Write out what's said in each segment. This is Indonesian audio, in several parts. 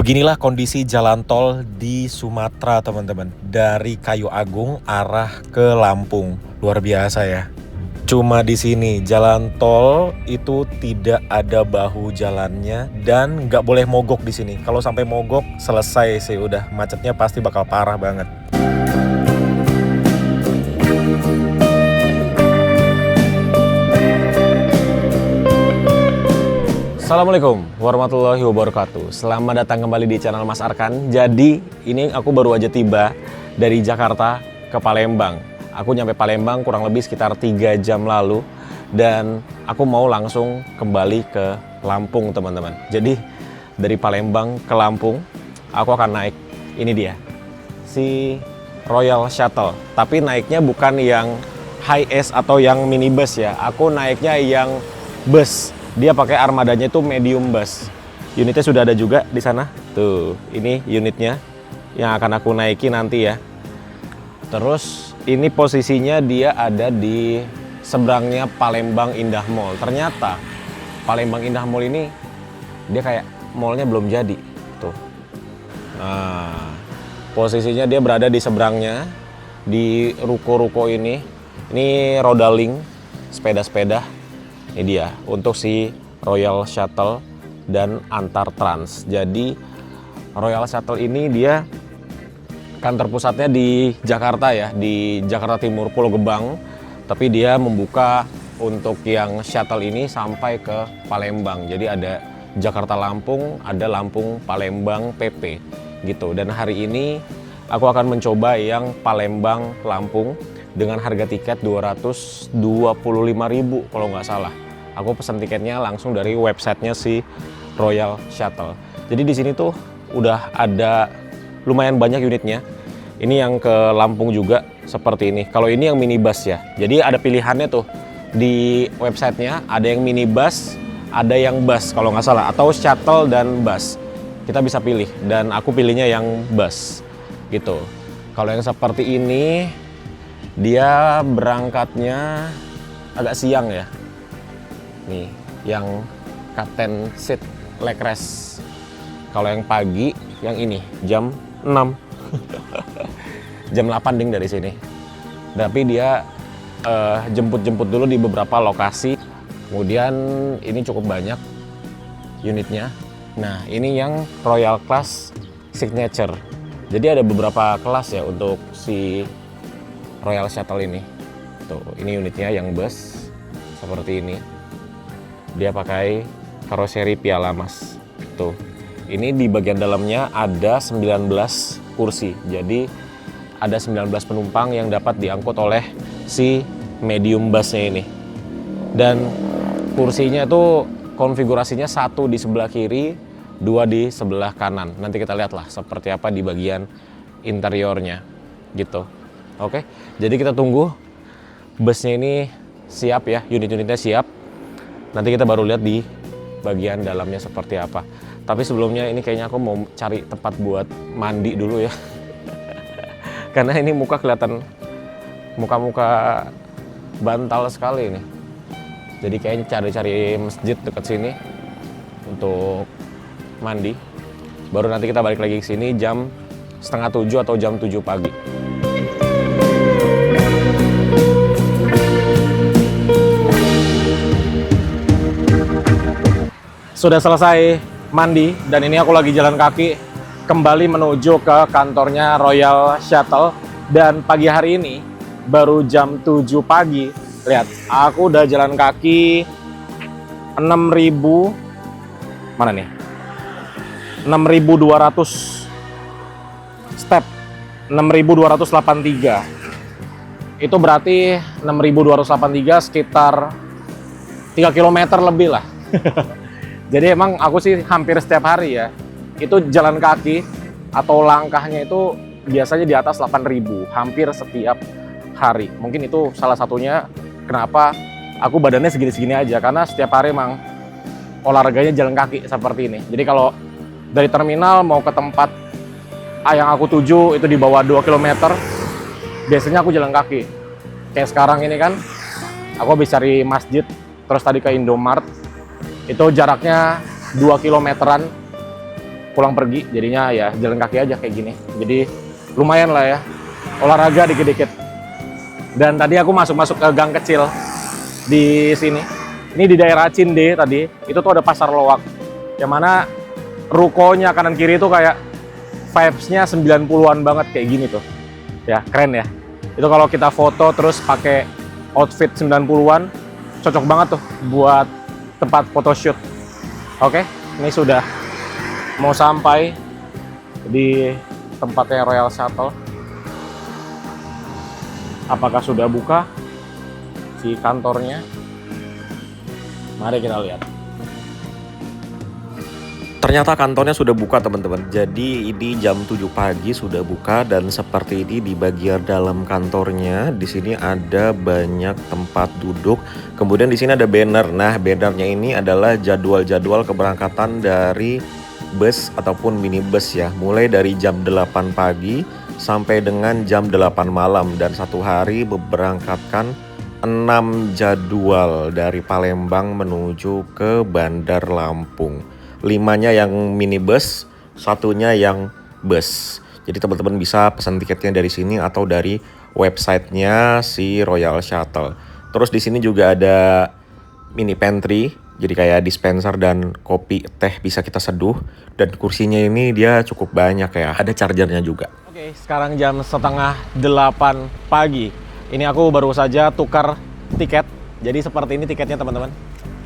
Beginilah kondisi jalan tol di Sumatera, teman-teman. Dari Kayu Agung arah ke Lampung. Luar biasa ya. Cuma di sini jalan tol itu tidak ada bahu jalannya dan nggak boleh mogok di sini. Kalau sampai mogok selesai sih, udah macetnya pasti bakal parah banget. Assalamualaikum warahmatullahi wabarakatuh. Selamat datang kembali di channel Mas Arkan. Jadi ini aku baru aja tiba dari Jakarta ke Palembang. Aku nyampe Palembang kurang lebih sekitar 3 jam lalu. Dan aku mau langsung kembali ke Lampung, teman-teman. Jadi dari Palembang ke Lampung aku akan naik, ini dia, si Royal Shuttle. Tapi naiknya bukan yang high-es atau yang minibus ya. Aku naiknya yang bus. Dia pakai armadanya itu medium bus. Unitnya sudah ada juga di sana. Tuh, ini unitnya yang akan aku naiki nanti ya. Terus ini posisinya dia ada di seberangnya Palembang Indah Mall. Ternyata Palembang Indah Mall ini dia kayak mallnya belum jadi. Tuh. Nah, posisinya dia berada di seberangnya, di ruko-ruko ini. Ini Rodaling, sepeda-sepeda. Ini dia untuk si Royal Shuttle dan Antar Trans. Jadi Royal Shuttle ini dia kantor pusatnya di Jakarta ya, di Jakarta Timur, Pulau Gebang. Tapi dia membuka untuk yang shuttle ini sampai ke Palembang. Jadi ada Jakarta Lampung, ada Lampung Palembang PP gitu. Dan hari ini aku akan mencoba yang Palembang Lampung dengan harga tiket 225.000 kalau nggak salah. Aku pesan tiketnya langsung dari websitenya si Royal Shuttle. Jadi di sini tuh udah ada lumayan banyak unitnya. Ini yang ke Lampung juga seperti ini. Kalau ini yang minibus ya. Jadi ada pilihannya tuh di websitenya. Ada yang minibus, ada yang bus kalau nggak salah. Atau shuttle dan bus. Kita bisa pilih. Dan aku pilihnya yang bus gitu. Kalau yang seperti ini dia berangkatnya agak siang ya. Nih, yang Captain Seat Leg Rest. Kalau yang pagi, yang ini jam 6. Jam 8 ding dari sini. Tapi dia jemput-jemput dulu di beberapa lokasi. Kemudian ini cukup banyak unitnya. Nah, ini yang Royal Class Signature. Jadi ada beberapa kelas ya untuk si Royal Shuttle ini. Tuh, ini unitnya yang bus seperti ini. Dia pakai karoseri piala mas. Tuh. Ini di bagian dalamnya ada 19 kursi. Jadi ada 19 penumpang yang dapat diangkut oleh si medium busnya ini. Dan kursinya itu konfigurasinya 1 di sebelah kiri, 2 di sebelah kanan. Nanti kita lihatlah seperti apa di bagian interiornya gitu. Oke, jadi kita tunggu busnya ini siap ya, unit-unitnya siap. Nanti kita baru lihat di bagian dalamnya seperti apa. Tapi sebelumnya ini kayaknya aku mau cari tempat buat mandi dulu ya. Karena ini muka kelihatan muka-muka bantal sekali ini. Jadi kayaknya cari-cari masjid dekat sini untuk mandi. Baru nanti kita balik lagi ke sini jam 6:30 atau jam 7 pagi. Sudah selesai mandi dan ini aku lagi jalan kaki kembali menuju ke kantornya Royal Shuttle. Dan pagi hari ini baru jam 7 pagi. Lihat, aku udah jalan kaki 6.000 mana nih? 6.200 step. 6.283. Itu berarti 6.283 sekitar 3 km lebih lah. Jadi emang aku sih hampir setiap hari ya, itu jalan kaki atau langkahnya itu biasanya di atas 8.000, hampir setiap hari. Mungkin itu salah satunya kenapa aku badannya segini-segini aja, karena setiap hari emang olahraganya jalan kaki seperti ini. Jadi kalau dari terminal mau ke tempat yang aku tuju itu di bawah 2 km, biasanya aku jalan kaki. Kayak sekarang ini kan, aku habis cari masjid, terus tadi ke Indomart. Itu jaraknya 2 kilometeran pulang pergi, jadinya ya jalan kaki aja kayak gini. Jadi lumayan lah ya, olahraga dikit-dikit. Dan tadi aku masuk ke gang kecil di sini. Ini di daerah Cinde tadi, itu tuh ada pasar loak. Yang mana rukonya kanan kiri itu kayak vibes-nya 90-an banget kayak gini tuh. Ya, keren ya. Itu kalau kita foto terus pakai outfit 90-an, cocok banget tuh buat tempat photoshoot. Oke, ini sudah mau sampai di tempatnya Royal Shuttle. Apakah sudah buka si kantornya? Mari kita lihat. Ternyata kantornya sudah buka teman-teman. Jadi ini jam 7 pagi sudah buka dan seperti ini di bagian dalam kantornya. Di sini ada banyak tempat duduk. Kemudian di sini ada banner. Nah, bannernya ini adalah jadwal-jadwal keberangkatan dari bus ataupun minibus ya. Mulai dari jam 8 pagi sampai dengan jam 8 malam dan satu hari memberangkatkan 6 jadwal dari Palembang menuju ke Bandar Lampung. 5-nya yang minibus, 1-nya yang bus. Jadi teman-teman bisa pesan tiketnya dari sini atau dari websitenya si Royal Shuttle. Terus di sini juga ada mini pantry, jadi kayak dispenser dan kopi teh bisa kita seduh. Dan kursinya ini dia cukup banyak ya, ada chargernya juga. Oke, sekarang jam setengah 8 pagi. Ini aku baru saja tukar tiket. Jadi seperti ini tiketnya teman-teman.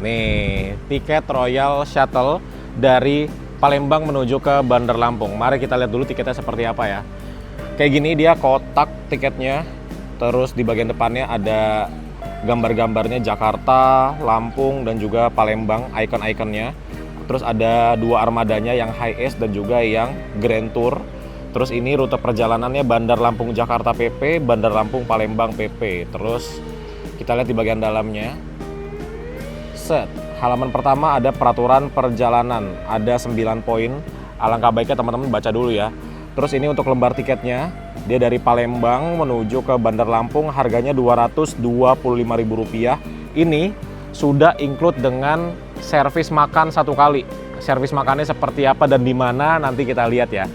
Nih, tiket Royal Shuttle dari Palembang menuju ke Bandar Lampung. Mari kita lihat dulu tiketnya seperti apa ya. Kayak gini dia kotak tiketnya. Terus di bagian depannya ada gambar-gambarnya Jakarta, Lampung, dan juga Palembang, ikon-ikonnya. Terus ada 2 armadanya yang High S dan juga yang Grand Tour. Terus ini rute perjalanannya Bandar Lampung Jakarta PP, Bandar Lampung Palembang PP. Terus kita lihat di bagian dalamnya. Set. Halaman pertama ada peraturan perjalanan, ada 9 poin. Alangkah baiknya teman-teman baca dulu ya. Terus ini untuk lembar tiketnya, dia dari Palembang menuju ke Bandar Lampung, harganya Rp225.000. Ini sudah include dengan servis makan 1 kali. Servis makannya seperti apa dan di mana nanti kita lihat ya.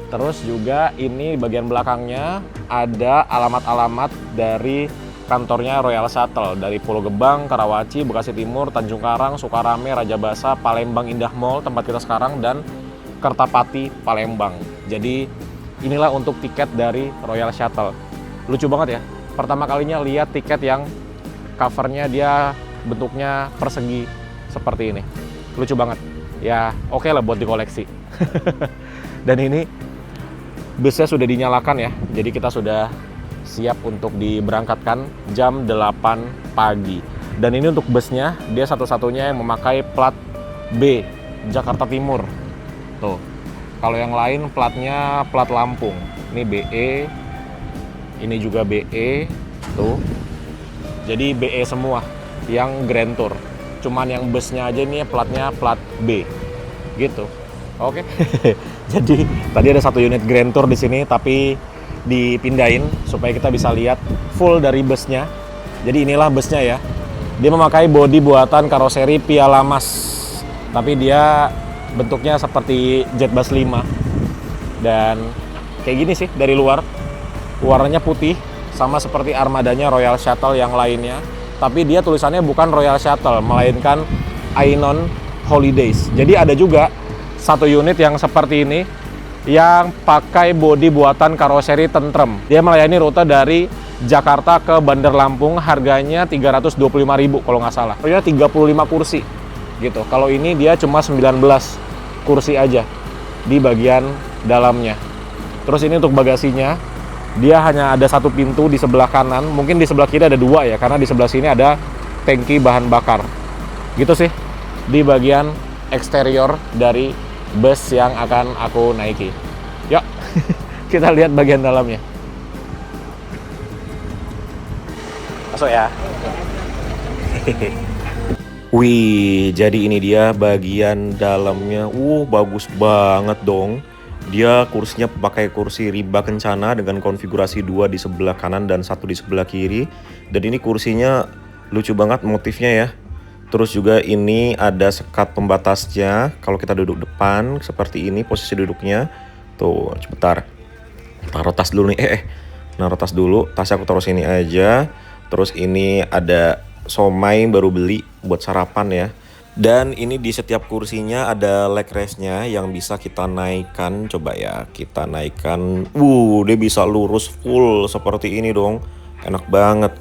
Terus juga ini bagian belakangnya ada alamat-alamat dari kantornya Royal Shuttle dari Pulau Gebang, Karawaci, Bekasi Timur, Tanjung Karang, Sukarame, Rajabasa, Palembang Indah Mall tempat kita sekarang, dan Kertapati, Palembang. Jadi inilah untuk tiket dari Royal Shuttle. Lucu banget ya, pertama kalinya lihat tiket yang covernya dia bentuknya persegi seperti ini. Lucu banget ya, oke lah buat dikoleksi. Dan ini busnya sudah dinyalakan ya, jadi kita sudah siap untuk diberangkatkan jam 8 pagi. Dan ini untuk busnya, dia satu-satunya yang memakai plat B, Jakarta Timur. Tuh, kalau yang lain platnya plat Lampung. Ini BE, ini juga BE, tuh. Jadi BE semua, yang Grand Tour. Cuman yang busnya aja ini platnya plat B, gitu. Oke. Jadi tadi ada 1 unit Grand Tour di sini, tapi dipindahin supaya kita bisa lihat full dari busnya. Jadi inilah busnya ya. Dia memakai bodi buatan karoseri Piala Mas. Tapi dia bentuknya seperti Jetbus 5. Dan kayak gini sih dari luar. Warnanya putih sama seperti armadanya Royal Shuttle yang lainnya. Tapi dia tulisannya bukan Royal Shuttle, melainkan Ainon Holidays. Jadi ada juga 1 unit yang seperti ini yang pakai bodi buatan karoseri Tentrem. Dia melayani rute dari Jakarta ke Bandar Lampung, harganya Rp325.000 kalau nggak salah. Punya 35 kursi gitu. Kalau ini dia cuma 19 kursi aja di bagian dalamnya. Terus ini untuk bagasinya, dia hanya ada 1 pintu di sebelah kanan. Mungkin di sebelah kiri ada 2 ya, karena di sebelah sini ada tangki bahan bakar. Gitu sih di bagian eksterior dari bus yang akan aku naiki. Yuk, kita lihat bagian dalamnya. Masuk ya. Wih, jadi ini dia bagian dalamnya. Bagus banget dong. Dia kursinya pakai kursi riba kencana dengan konfigurasi 2 di sebelah kanan dan 1 di sebelah kiri. Dan ini kursinya lucu banget motifnya ya. Terus juga ini ada sekat pembatasnya. Kalau kita duduk depan seperti ini posisi duduknya. Tuh, sebentar. Taruh tas dulu nih. Naruh tas dulu. Tasnya aku taruh sini aja. Terus ini ada somai baru beli buat sarapan ya. Dan ini di setiap kursinya ada leg rest-nya yang bisa kita naikkan. Coba ya, kita naikkan. Dia bisa lurus full seperti ini dong. Enak banget.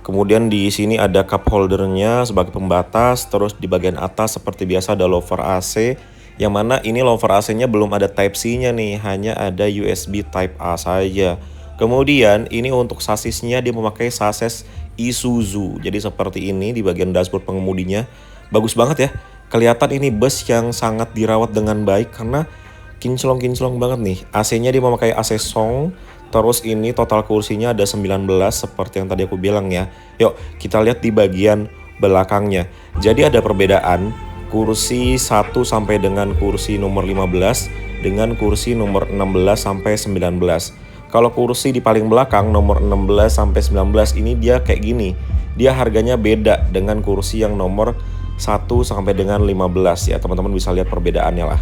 Kemudian di sini ada cup holdernya sebagai pembatas. Terus di bagian atas seperti biasa ada lover AC. Yang mana ini lover AC-nya belum ada Type-C-nya nih. Hanya ada USB Type A saja. Kemudian ini untuk sasisnya dia memakai sasis Isuzu. Jadi seperti ini di bagian dashboard pengemudinya. Bagus banget ya. Kelihatan ini bus yang sangat dirawat dengan baik karena kinclong-kinclong banget nih. AC-nya dia memakai AC Song. Terus ini total kursinya ada 19 seperti yang tadi aku bilang ya. Yuk kita lihat di bagian belakangnya. Jadi ada perbedaan kursi 1 sampai dengan kursi nomor 15 dengan kursi nomor 16 sampai 19. Kalau kursi di paling belakang nomor 16 sampai 19 ini dia kayak gini. Dia harganya beda dengan kursi yang nomor 1 sampai dengan 15 ya. Teman-teman bisa lihat perbedaannya lah.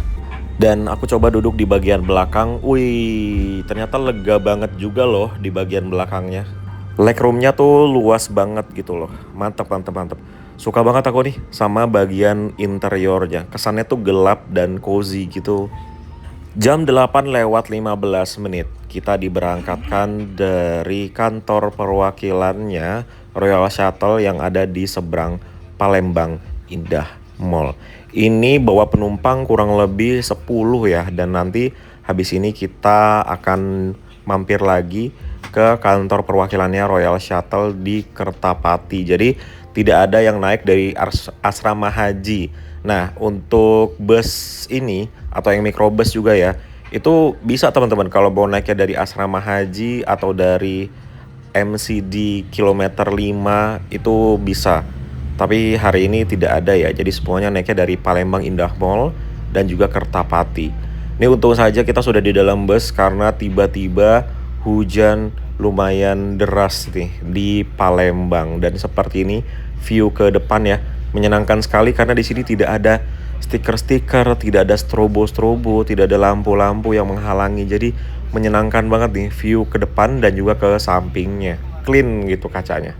Dan aku coba duduk di bagian belakang. Wih, ternyata lega banget juga loh di bagian belakangnya. Legroomnya tuh luas banget gitu loh. Mantap, mantap, mantap. Suka banget aku nih sama bagian interiornya. Kesannya tuh gelap dan cozy gitu. Jam 8:15 kita diberangkatkan dari kantor perwakilannya Royal Shuttle yang ada di seberang Palembang Indah Mall. Ini bawa penumpang kurang lebih 10 ya, dan nanti habis ini kita akan mampir lagi ke kantor perwakilannya Royal Shuttle di Kertapati. Jadi tidak ada yang naik dari asrama haji. Nah, untuk bus ini atau yang microbus juga ya, itu bisa teman-teman kalau mau naiknya dari asrama haji atau dari MCD kilometer 5 itu bisa. Tapi hari ini tidak ada ya, jadi semuanya naiknya dari Palembang Indah Mall dan juga Kertapati. Ini untung saja kita sudah di dalam bus karena tiba-tiba hujan lumayan deras nih di Palembang. Dan seperti ini view ke depan ya, menyenangkan sekali karena di sini tidak ada stiker-stiker, tidak ada strobo-strobo, tidak ada lampu-lampu yang menghalangi. Jadi menyenangkan banget nih view ke depan dan juga ke sampingnya. Clean gitu kacanya.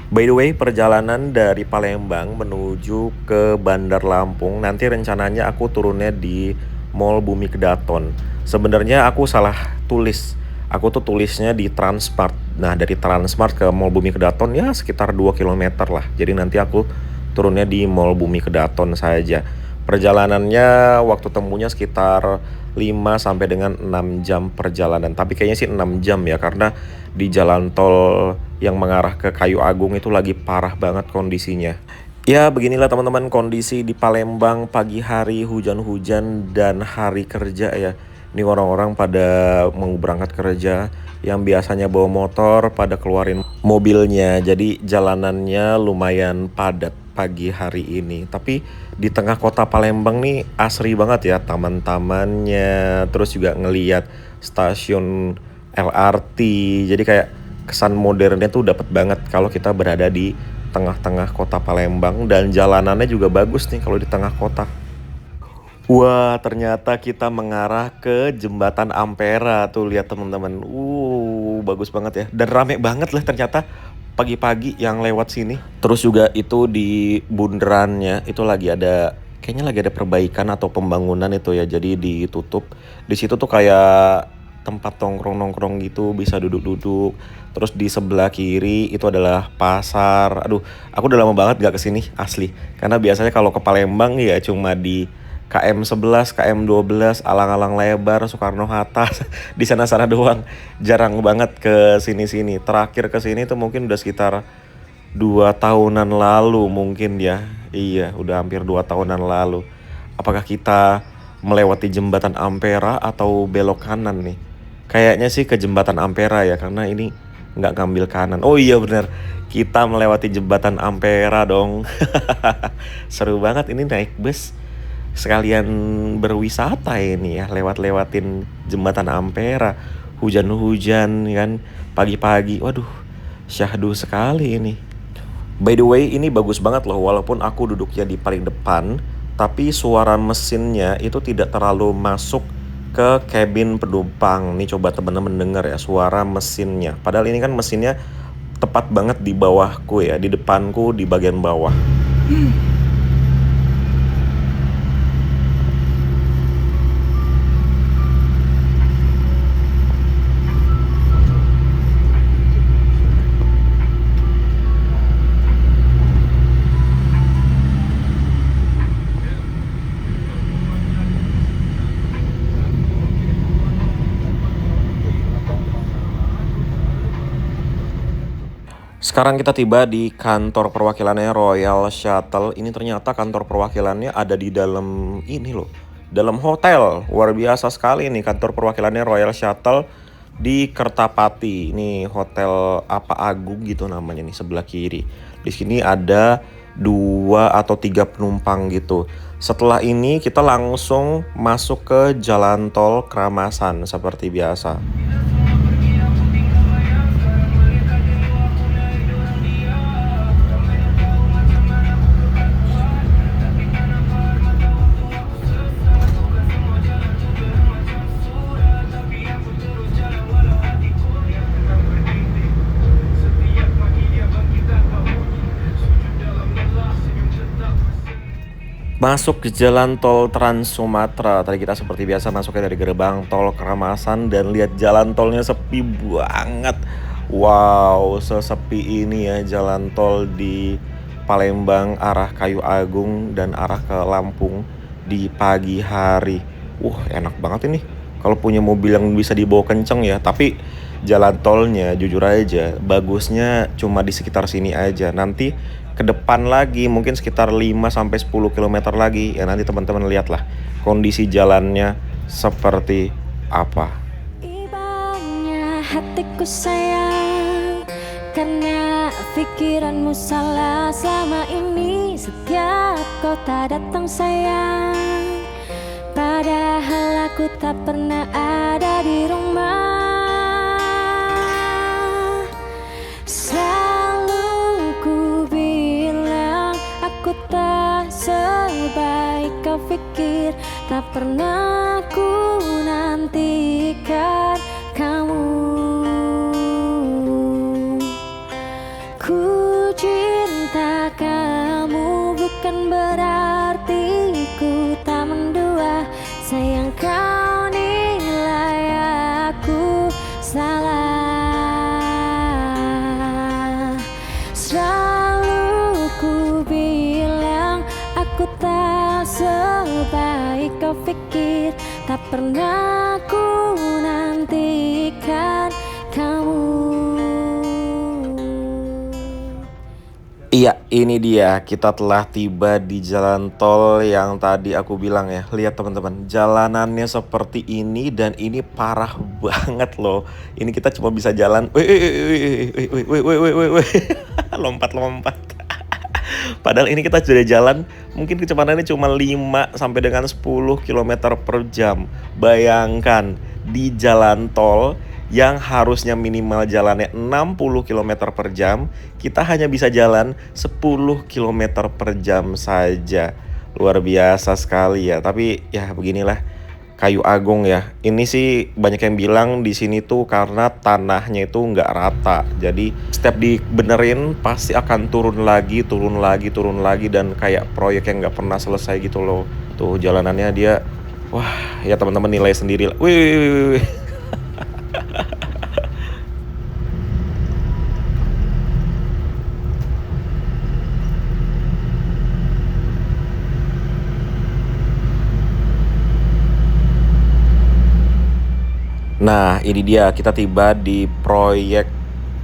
By the way, perjalanan dari Palembang menuju ke Bandar Lampung nanti rencananya aku turunnya di Mall Bumi Kedaton. Sebenarnya aku salah tulis. Aku tuh tulisnya di Transmart. Nah, dari Transmart ke Mall Bumi Kedaton ya sekitar 2 km lah. Jadi nanti aku turunnya di Mall Bumi Kedaton saja. Perjalanannya waktu tempuhnya sekitar 5 sampai dengan 6 jam perjalanan. Tapi kayaknya sih 6 jam ya, karena di jalan tol yang mengarah ke Kayu Agung itu lagi parah banget kondisinya. Ya beginilah teman-teman kondisi di Palembang pagi hari, hujan-hujan dan hari kerja ya. Ini orang-orang pada mau berangkat kerja, yang biasanya bawa motor pada keluarin mobilnya. Jadi jalanannya lumayan padat pagi hari ini. Tapi di tengah kota Palembang nih asri banget ya taman-tamannya. Terus juga ngeliat stasiun LRT. Jadi kayak kesan modernnya tuh dapat banget kalau kita berada di tengah-tengah kota Palembang. Dan jalanannya juga bagus nih kalau di tengah kota. Wah, ternyata kita mengarah ke Jembatan Ampera. Tuh lihat teman-teman. Bagus banget ya. Dan rame banget lah ternyata pagi-pagi yang lewat sini. Terus juga itu di bundarannya itu lagi ada, kayaknya lagi ada perbaikan atau pembangunan itu ya. Jadi ditutup. Di situ tuh kayak tempat nongkrong-nongkrong gitu, bisa duduk-duduk. Terus di sebelah kiri itu adalah pasar. Aduh, aku udah lama banget gak kesini asli. Karena biasanya kalau ke Palembang ya cuma di KM 11, KM 12, alang-alang lebar, Soekarno-Hatta, di sana-sana doang. Jarang banget ke sini-sini. Terakhir ke sini tuh mungkin udah sekitar 2 tahunan lalu mungkin ya. Iya, udah hampir 2 tahunan lalu. Apakah kita melewati Jembatan Ampera atau belok kanan nih? Kayaknya sih ke Jembatan Ampera ya, karena ini nggak ngambil kanan. Oh iya bener, kita melewati Jembatan Ampera dong. Seru banget ini naik bus. Sekalian berwisata ini ya, lewat-lewatin Jembatan Ampera. Hujan-hujan kan pagi-pagi, waduh syahdu sekali ini. By the way, ini bagus banget loh, walaupun aku duduknya di paling depan, tapi suara mesinnya itu tidak terlalu masuk ke kabin penumpang. Nih coba teman-teman dengar ya suara mesinnya. Padahal ini kan mesinnya tepat banget di bawahku ya, di depanku di bagian bawah. Sekarang kita tiba di kantor perwakilannya Royal Shuttle. Ini ternyata kantor perwakilannya ada di dalam ini loh, dalam hotel. Luar biasa sekali nih kantor perwakilannya Royal Shuttle di Kertapati. Ini hotel apa Agung gitu namanya nih sebelah kiri. Di sini ada 2 atau 3 penumpang gitu. Setelah ini kita langsung masuk ke jalan tol Kramasan seperti biasa. Masuk ke jalan tol Trans Sumatera. Tadi kita seperti biasa masuknya dari gerbang tol Kramasan dan lihat jalan tolnya sepi banget. Wow, sesepi ini ya jalan tol di Palembang arah Kayu Agung dan arah ke Lampung di pagi hari. Enak banget ini. Kalau punya mobil yang bisa dibawa kenceng ya, tapi jalan tolnya jujur aja bagusnya cuma di sekitar sini aja. Nanti ke depan lagi mungkin sekitar 5-10 km lagi ya, nanti teman-teman lihatlah kondisi jalannya seperti apa. Ibanya hatiku sayang, karena pikiranmu salah selama ini. Setiap kau tak datang sayang, padahal aku tak pernah ada di rumah. Aku tak sebaik kau pikir, tak pernah ku nantikan kamu. Ku cinta kamu bukan berarti ku tak mendua. Sayang kau nilai aku salah. Selalu ku bilang aku tak sebaik kau pikir, tak pernah ku nantikan kamu. Iya, ini dia. Kita telah tiba di jalan tol yang tadi aku bilang ya. Lihat teman-teman, jalanannya seperti ini dan ini parah banget loh. Ini kita cuma bisa jalan. Lompat-lompat. Padahal ini kita sudah jalan, mungkin kecepatannya cuma 5 sampai dengan 10 km per jam. Bayangkan di jalan tol yang harusnya minimal jalannya 60 km per jam, kita hanya bisa jalan 10 km per jam saja. Luar biasa sekali ya. Tapi ya beginilah Kayu Agung ya. Ini sih banyak yang bilang di sini tuh karena tanahnya itu nggak rata. Jadi setiap dibenerin pasti akan turun lagi dan kayak proyek yang nggak pernah selesai gitu loh. Tuh jalanannya dia, wah ya teman-teman nilai sendiri lah. Wih. Nah, ini dia kita tiba di proyek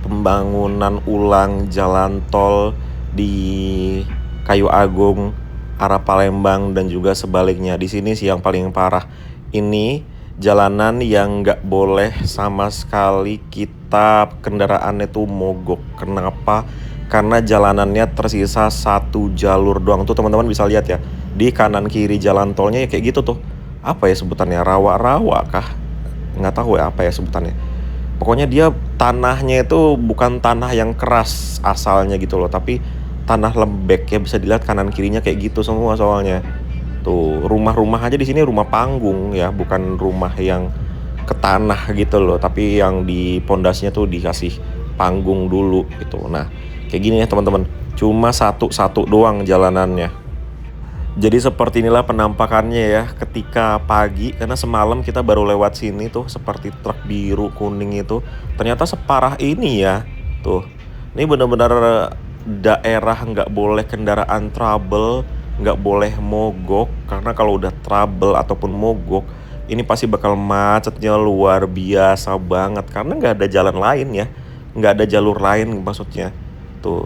pembangunan ulang jalan tol di Kayu Agung arah Palembang dan juga sebaliknya. Di sini sih yang paling parah. Ini jalanan yang nggak boleh sama sekali kita kendaraan itu mogok. Kenapa? Karena jalanannya tersisa 1 jalur doang. Tuh teman-teman bisa lihat ya, di kanan kiri jalan tolnya ya kayak gitu tuh. Apa ya sebutannya? Rawa-rawa kah? Nggak tahu ya apa ya sebutannya. Pokoknya dia tanahnya itu bukan tanah yang keras asalnya gitu loh, tapi tanah lembek ya, bisa dilihat kanan kirinya kayak gitu semua soalnya. Tuh, rumah-rumah aja di sini rumah panggung ya, bukan rumah yang ke tanah gitu loh, tapi yang di pondasinya tuh dikasih panggung dulu gitu. Nah, kayak gini ya teman-teman. Cuma satu-satu doang jalanannya. Jadi seperti inilah penampakannya ya ketika pagi, karena semalam kita baru lewat sini tuh seperti truk biru kuning itu. Ternyata separah ini ya. Tuh. Ini benar-benar daerah nggak boleh kendaraan trouble, nggak boleh mogok, karena kalau udah trouble ataupun mogok ini pasti bakal macetnya luar biasa banget karena nggak ada jalan lain ya, nggak ada jalur lain maksudnya. Tuh.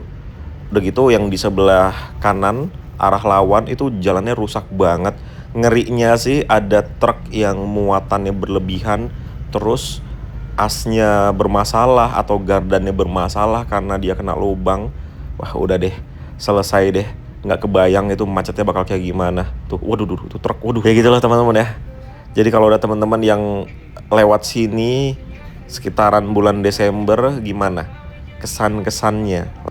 Udah gitu yang di sebelah kanan arah lawan itu jalannya rusak banget. Ngerinya sih ada truk yang muatannya berlebihan, terus asnya bermasalah atau gardannya bermasalah karena dia kena lubang. Wah udah deh, selesai deh. Nggak kebayang itu macetnya bakal kayak gimana. Tuh, waduh, tuh truk, waduh. Kayak gitu lah teman-teman ya. Jadi kalau ada teman-teman yang lewat sini sekitaran bulan Desember, gimana kesan-kesannya?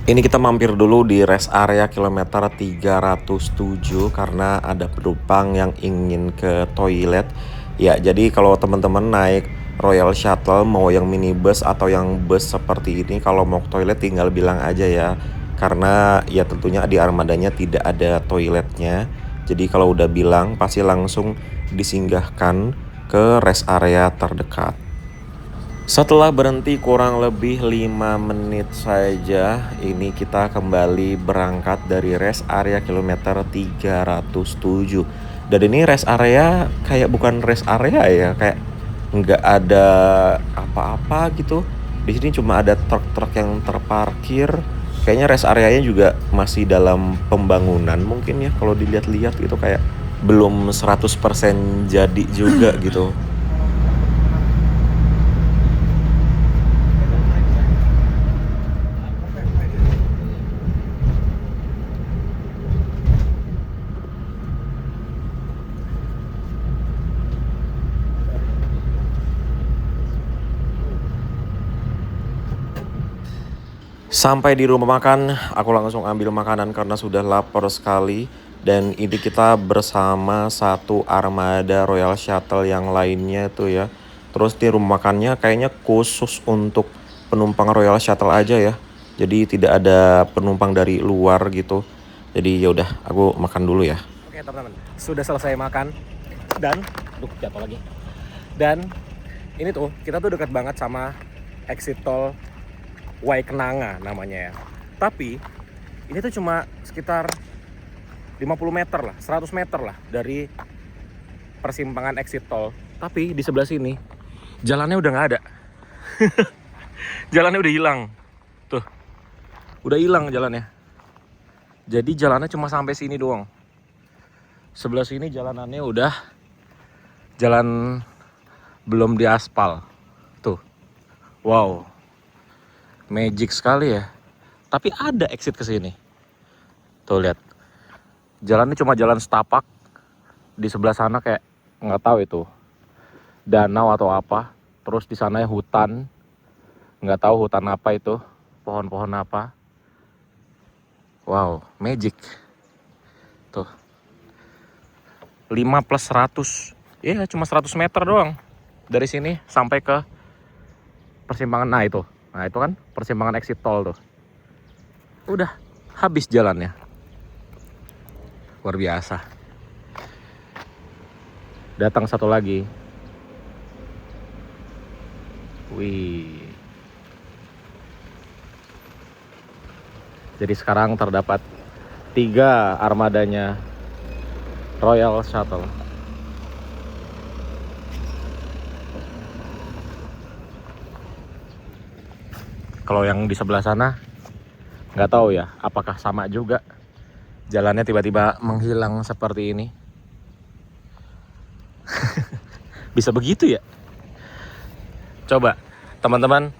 Ini kita mampir dulu di rest area kilometer 307 karena ada penumpang yang ingin ke toilet. Ya, jadi kalau teman-teman naik Royal Shuttle mau yang minibus atau yang bus seperti ini, kalau mau ke toilet tinggal bilang aja ya. Karena ya tentunya di armadanya tidak ada toiletnya. Jadi kalau udah bilang pasti langsung disinggahkan ke rest area terdekat. Setelah berhenti kurang lebih 5 menit saja, ini kita kembali berangkat dari rest area kilometer 307. Dan ini rest area kayak bukan rest area ya, kayak nggak ada apa-apa gitu. Di sini cuma ada truk-truk yang terparkir. Kayaknya rest areanya juga masih dalam pembangunan mungkin ya, kalau dilihat-lihat gitu kayak belum 100% jadi juga gitu. Sampai di rumah makan, aku langsung ambil makanan karena sudah lapar sekali. Dan ini kita bersama satu armada Royal Shuttle yang lainnya tuh ya. Terus di rumah makannya kayaknya khusus untuk penumpang Royal Shuttle aja ya. Jadi tidak ada penumpang dari luar gitu. Jadi ya udah, aku makan dulu ya. Oke teman-teman, sudah selesai makan dan, jatuh lagi. Dan ini tuh kita tuh dekat banget sama exit tol Waikenanga namanya ya. Tapi ini tuh cuma sekitar 50 meter lah, 100 meter lah dari persimpangan exit tol. Tapi di sebelah sini jalannya udah nggak ada. Jalannya udah hilang. Tuh, udah hilang jalannya. Jadi jalannya cuma sampai sini doang. Sebelah sini jalanannya udah jalan belum diaspal. Tuh, wow. Magic sekali ya. Tapi ada exit ke sini. Tuh lihat. Jalannya cuma jalan setapak. Di sebelah sana kayak nggak tahu itu danau atau apa. Terus di sana hutan. Nggak tahu hutan apa itu. Pohon-pohon apa. Wow, magic. Tuh. 5 plus 100. Ya cuma 100 meter doang. Dari sini sampai ke persimpangan. Nah itu. Nah itu kan persimpangan exit tol tuh. Udah habis jalannya. Luar biasa. Datang satu lagi. Wih. Jadi sekarang terdapat 3 armadanya Royal Shuttle. Kalau yang di sebelah sana nggak tahu ya, apakah sama juga jalannya tiba-tiba menghilang seperti ini. Bisa begitu ya? Coba teman-teman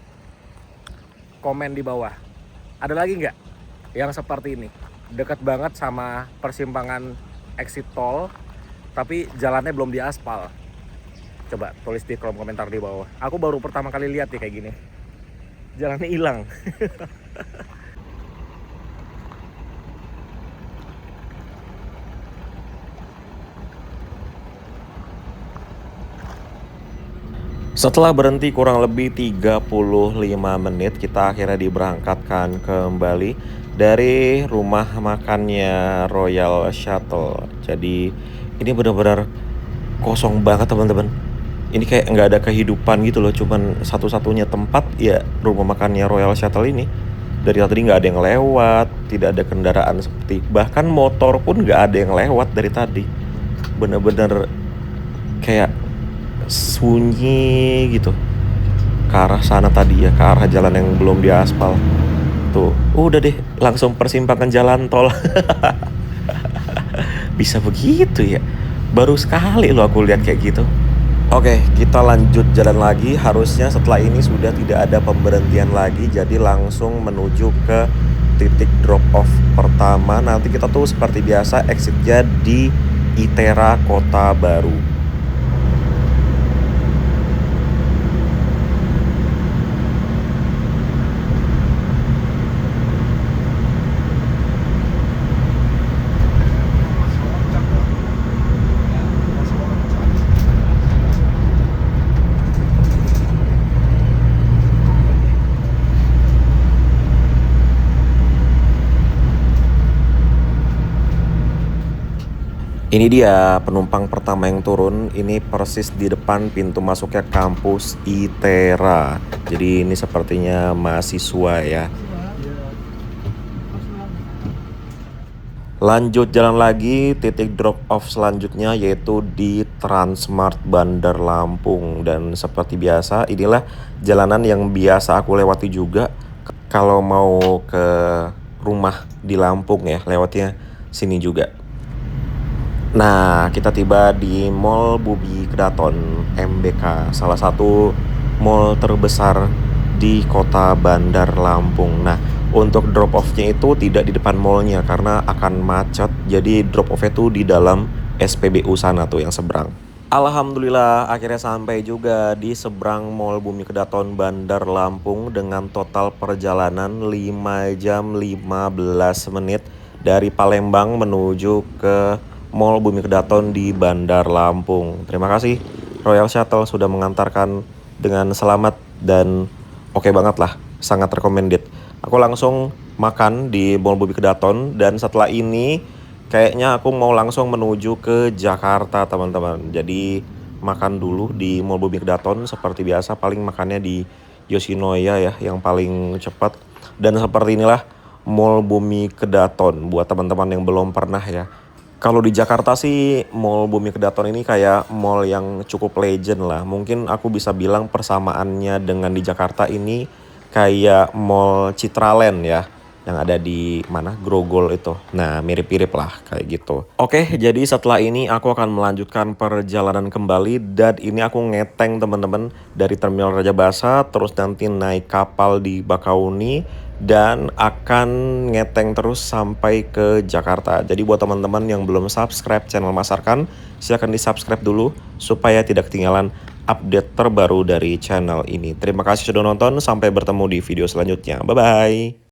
komen di bawah. Ada lagi nggak yang seperti ini? Dekat banget sama persimpangan exit tol, tapi jalannya belum diaspal. Coba tulis di kolom komentar di bawah. Aku baru pertama kali lihat nih kayak gini. Jalannya hilang. Setelah berhenti kurang lebih 35 menit, kita akhirnya diberangkatkan kembali dari rumah makannya Royal Shuttle. Jadi ini benar-benar kosong banget teman-teman. Ini kayak nggak ada kehidupan gitu loh, cuman satu-satunya tempat ya rumah makannya Royal Shuttle ini. Dari tadi nggak ada yang lewat, tidak ada kendaraan seperti, bahkan motor pun nggak ada yang lewat dari tadi. Bener-bener kayak sunyi gitu ke arah sana tadi ya, ke arah jalan yang belum diaspal. Tuh, udah deh langsung persimpangan jalan tol. Bisa begitu ya? Baru sekali lo aku lihat kayak gitu. Oke, kita lanjut jalan lagi. Harusnya setelah ini sudah tidak ada pemberhentian lagi, jadi langsung menuju ke titik drop off pertama. Nanti kita tuh seperti biasa exitnya di Itera Kota Baru. Ini dia penumpang pertama yang turun. Ini persis di depan pintu masuknya kampus ITERA. Jadi ini sepertinya mahasiswa ya. Lanjut jalan lagi, titik drop off selanjutnya yaitu di Transmart Bandar Lampung. Dan seperti biasa, inilah jalanan yang biasa aku lewati juga kalau mau ke rumah di Lampung ya, lewatnya sini juga. Nah, kita tiba di Mall Bumi Kedaton MBK, salah satu mall terbesar di kota Bandar Lampung. Nah, untuk drop off-nya itu tidak di depan mallnya karena akan macet. Jadi drop off-nya itu di dalam SPBU sana tuh yang seberang. Alhamdulillah akhirnya sampai juga di seberang Mall Bumi Kedaton Bandar Lampung dengan total perjalanan 5 jam 15 menit dari Palembang menuju ke Mall Bumi Kedaton di Bandar Lampung. Terima kasih Royal Shuttle sudah mengantarkan dengan selamat dan oke banget lah, sangat recommended. Aku langsung makan di Mall Bumi Kedaton dan setelah ini kayaknya aku mau langsung menuju ke Jakarta teman-teman. Jadi makan dulu di Mall Bumi Kedaton seperti biasa, paling makannya di Yoshinoya ya yang paling cepat. Dan seperti inilah Mall Bumi Kedaton buat teman-teman yang belum pernah ya. Kalau di Jakarta sih Mall Bumi Kedaton ini kayak mall yang cukup legend lah. Mungkin aku bisa bilang persamaannya dengan di Jakarta ini kayak Mall Citraland ya, yang ada di mana Grogol itu. Nah, mirip-mirip lah kayak gitu. Oke, jadi setelah ini aku akan melanjutkan perjalanan kembali dan ini aku ngeteng teman-teman dari Terminal Raja Basa, terus nanti naik kapal di Bakauni dan akan ngeteng terus sampai ke Jakarta. Jadi buat teman-teman yang belum subscribe channel Mas Arkan, silahkan di subscribe dulu supaya tidak ketinggalan update terbaru dari channel ini. Terima kasih sudah nonton, sampai bertemu di video selanjutnya. Bye-bye.